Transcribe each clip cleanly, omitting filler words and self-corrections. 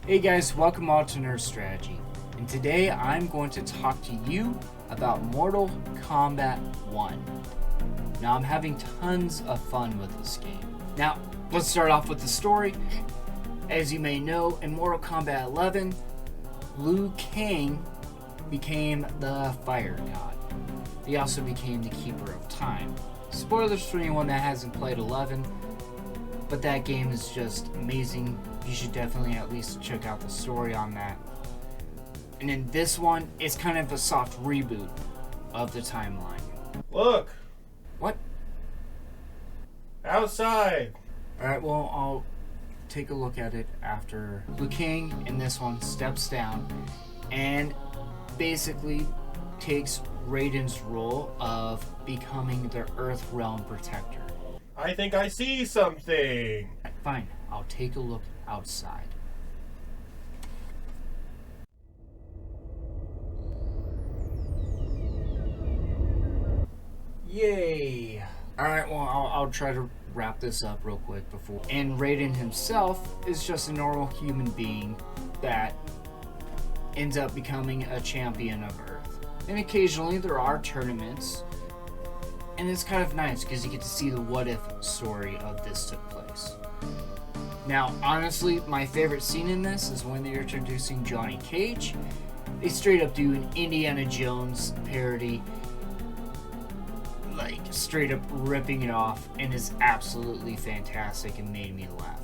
Hey guys, welcome all to Nerd Strategy, and today I'm going to talk to you about Mortal Kombat 1. Now I'm having tons of fun with this game. Now, let's start off with the story. As you may know, in Mortal Kombat 11, Liu Kang became the fire god. He also became the Keeper of Time. Spoilers for anyone that hasn't played 11, but that game is just amazing. You should definitely at least check out the story on that. And in this one, it's kind of a soft reboot of the timeline. Look! What? Outside! Alright, well, I'll take a look at it after. Liu Kang in this one steps down and basically takes Raiden's role of becoming the Earth Realm Protector. I think I see something! Fine, I'll take a look outside. Yay! Alright, well, I'll try to wrap this up real quick before. And Raiden himself is just a normal human being that ends up becoming a champion of Earth. And occasionally there are tournaments, and it's kind of nice because you get to see the what-if story of this took place. Now, honestly, my favorite scene in this is when they're introducing Johnny Cage. They straight up do an Indiana Jones parody, like straight up ripping it off, and is absolutely fantastic and made me laugh.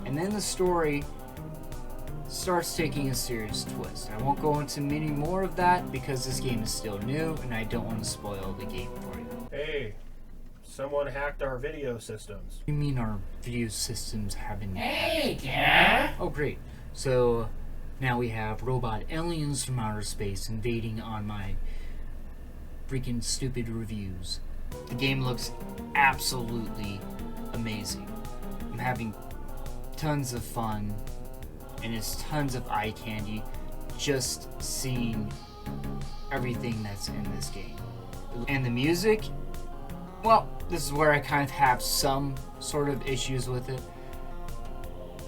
And then the story starts taking a serious twist. I won't go into many more of that because this game is still new and I don't want to spoil the game for you. Hey, someone hacked our video systems. You mean our video systems have been... Hey, Dad! Oh, great. So now we have robot aliens from outer space invading on my freaking stupid reviews. The game looks absolutely amazing. I'm having tons of fun, and it's tons of eye candy just seeing everything that's in this game. And the music, well, this is where I kind of have some sort of issues with it.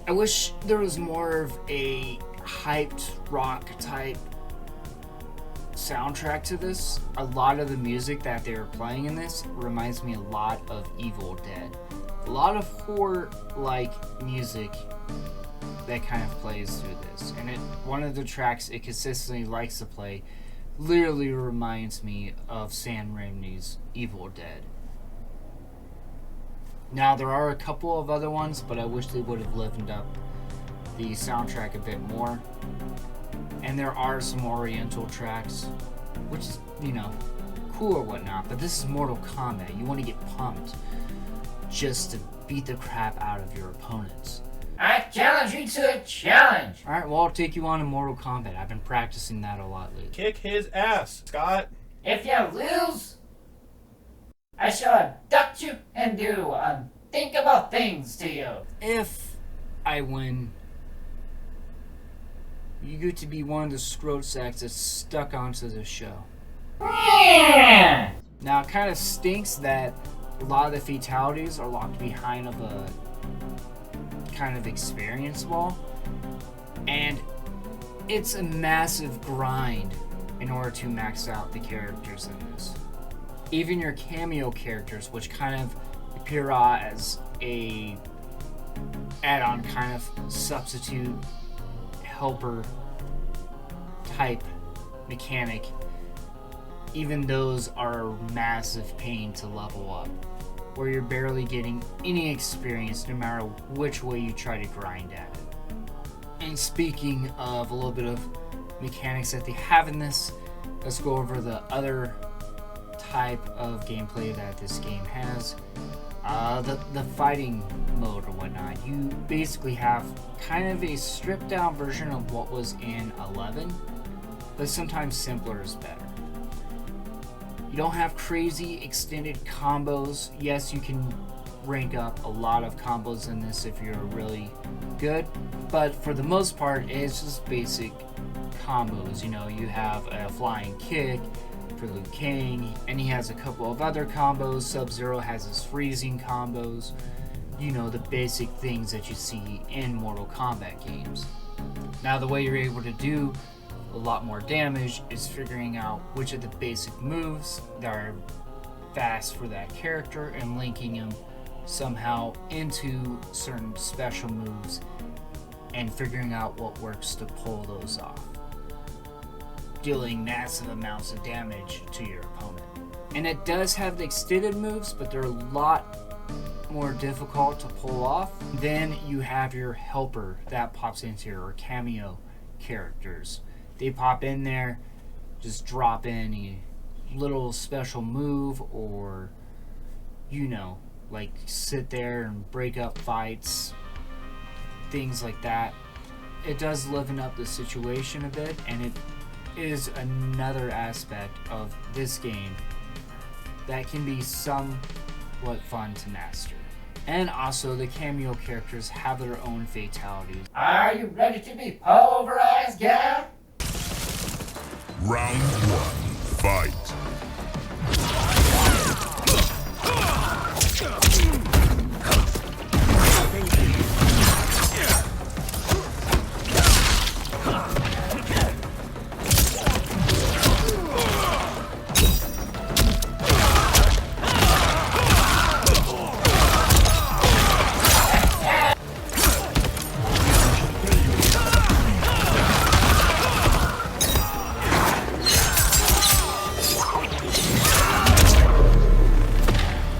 I wish there was more of a hyped rock type soundtrack to this. A lot of the music that they were playing in this reminds me a lot of Evil Dead. A lot of horror-like music that kind of plays through this. And one of the tracks it consistently likes to play literally reminds me of Sam Raimi's Evil Dead. Now, there are a couple of other ones, but I wish they would have livened up the soundtrack a bit more. And there are some Oriental tracks, which is, cool or whatnot, but this is Mortal Kombat. You want to get pumped just to beat the crap out of your opponents. I challenge you to a challenge! Alright, well, I'll take you on in Mortal Kombat. I've been practicing that a lot lately. Kick his ass, Scott! If you lose, I shall abduct you and do unthinkable things to you. If I win, you get to be one of the scrote sacks that's stuck onto the show. Yeah. Now, it kind of stinks that a lot of the fatalities are locked behind of a kind of experience wall, and it's a massive grind in order to max out the characters in this. Even your cameo characters, which kind of appear as a add-on kind of substitute helper type mechanic, even those are a massive pain to level up, where you're barely getting any experience no matter which way you try to grind at it. And speaking of a little bit of mechanics that they have in this, let's go over the other type of gameplay that this game has. The fighting mode or whatnot. You basically have kind of a stripped down version of what was in 11, but sometimes simpler is better. You don't have crazy extended combos. Yes, you can rank up a lot of combos in this if you're really good, but for the most part, it's just basic combos. You have a flying kick for Liu Kang, and he has a couple of other combos. Sub-Zero has his freezing combos. you know, the basic things that you see in Mortal Kombat games. Now, the way you're able to do a lot more damage is figuring out which of the basic moves that are fast for that character and linking them somehow into certain special moves and figuring out what works to pull those off, dealing massive amounts of damage to your opponent. And it does have the extended moves, but they're a lot more difficult to pull off. Then you have your helper that pops into your cameo characters. They pop in there, just drop in a little special move, or, you know, like sit there and break up fights, things like that. It does liven up the situation a bit, and it is another aspect of this game that can be somewhat fun to master. And also, the cameo characters have their own fatalities. Are you ready to be pulverized, gal? Round 1, fight.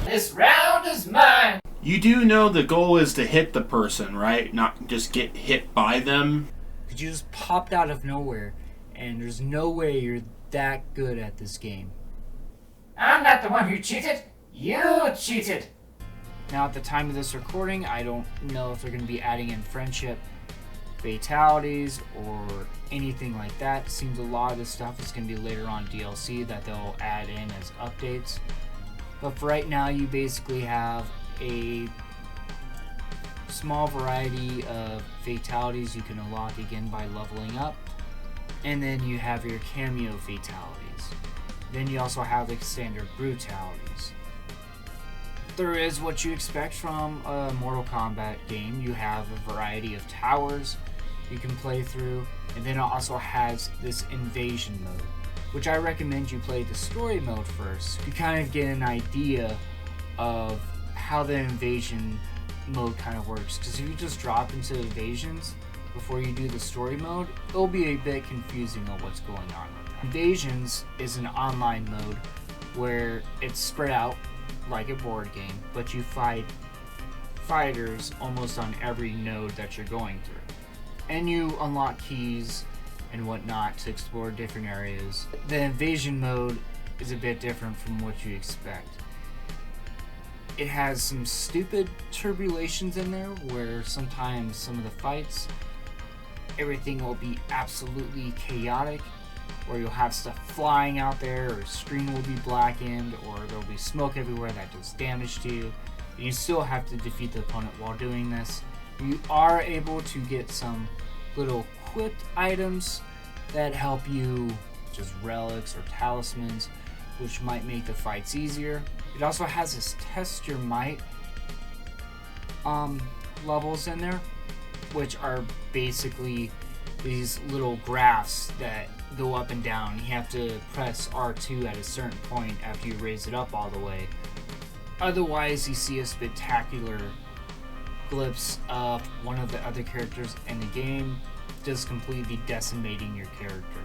This round is mine. You do know the goal is to hit the person, right? Not just get hit by them. You just popped out of nowhere, and there's no way you're that good at this game. I'm not the one who cheated. You cheated. Now, at the time of this recording, I don't know if they're going to be adding in friendship fatalities or anything like that. Seems a lot of this stuff is going to be later on DLC that they'll add in as updates. But for right now, you basically have a small variety of fatalities you can unlock again by leveling up. And then you have your cameo fatalities. Then you also have the standard brutalities. There is what you expect from a Mortal Kombat game. You have a variety of towers you can play through, and then it also has this invasion mode, which I recommend you play the story mode first. You kind of get an idea of how the invasion mode kind of works, because if you just drop into invasions before you do the story mode, it'll be a bit confusing on what's going on with that. Invasions is an online mode where it's spread out like a board game, but you fight fighters almost on every node that you're going through, and you unlock keys and whatnot to explore different areas. The invasion mode is a bit different from what you expect. It has some stupid turbulations in there where sometimes some of the fights, everything will be absolutely chaotic, or you'll have stuff flying out there, or screen will be blackened, or there'll be smoke everywhere that does damage to you. And you still have to defeat the opponent while doing this. You are able to get some little equipped items that help you, just relics or talismans, which might make the fights easier. It also has this test your might levels in there, which are basically these little graphs that go up and down. You have to press R2 at a certain point after you raise it up all the way. Otherwise, you see a spectacular glimpse of one of the other characters in the game just completely decimating your character.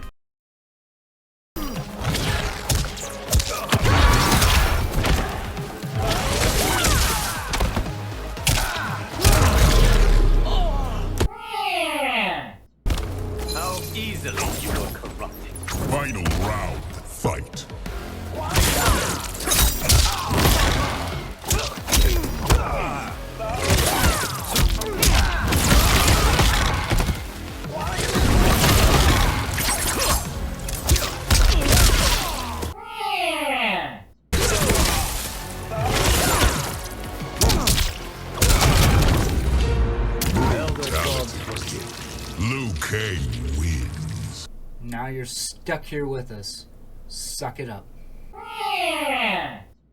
How easily you were corrupted. Final round, fight. Liu Kang wins. Now you're stuck here with us. Suck it up.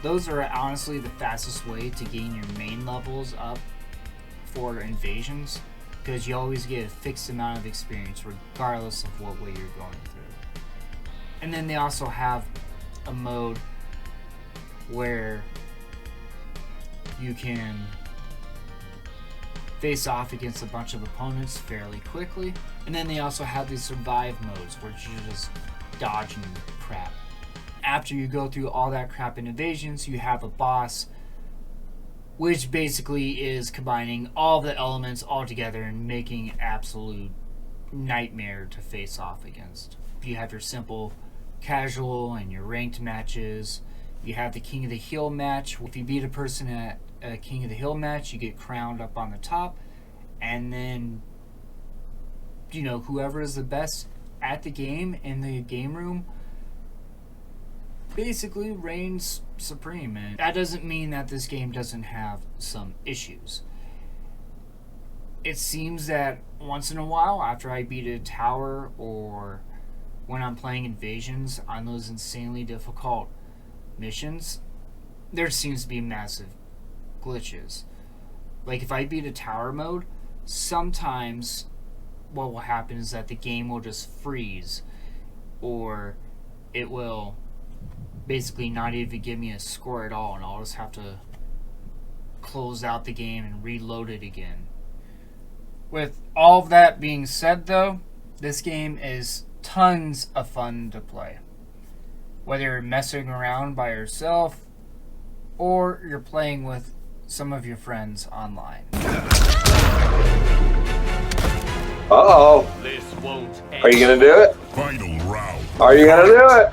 Those are honestly the fastest way to gain your main levels up for invasions, because you always get a fixed amount of experience regardless of what way you're going through. And then they also have a mode where you can face off against a bunch of opponents fairly quickly. And then they also have these survive modes where you're just dodging crap. After you go through all that crap in invasions, you have a boss, which basically is combining all the elements all together and making an absolute nightmare to face off against. You have your simple casual and your ranked matches. You have the King of the Hill match. If you beat a person at a King of the Hill match, you get crowned up on the top, and then whoever is the best at the game in the game room basically reigns supreme. And that doesn't mean that this game doesn't have some issues. It seems that once in a while, after I beat a tower or when I'm playing invasions on those insanely difficult missions, there seems to be massive glitches. Like if I beat a tower mode, sometimes what will happen is that the game will just freeze, or it will basically not even give me a score at all, and I'll just have to close out the game and reload it again. With all of that being said though, this game is tons of fun to play. Whether you're messing around by yourself or you're playing with some of your friends online. Uh-oh. This won't end. Are you gonna do it? Final round. Are you gonna do it?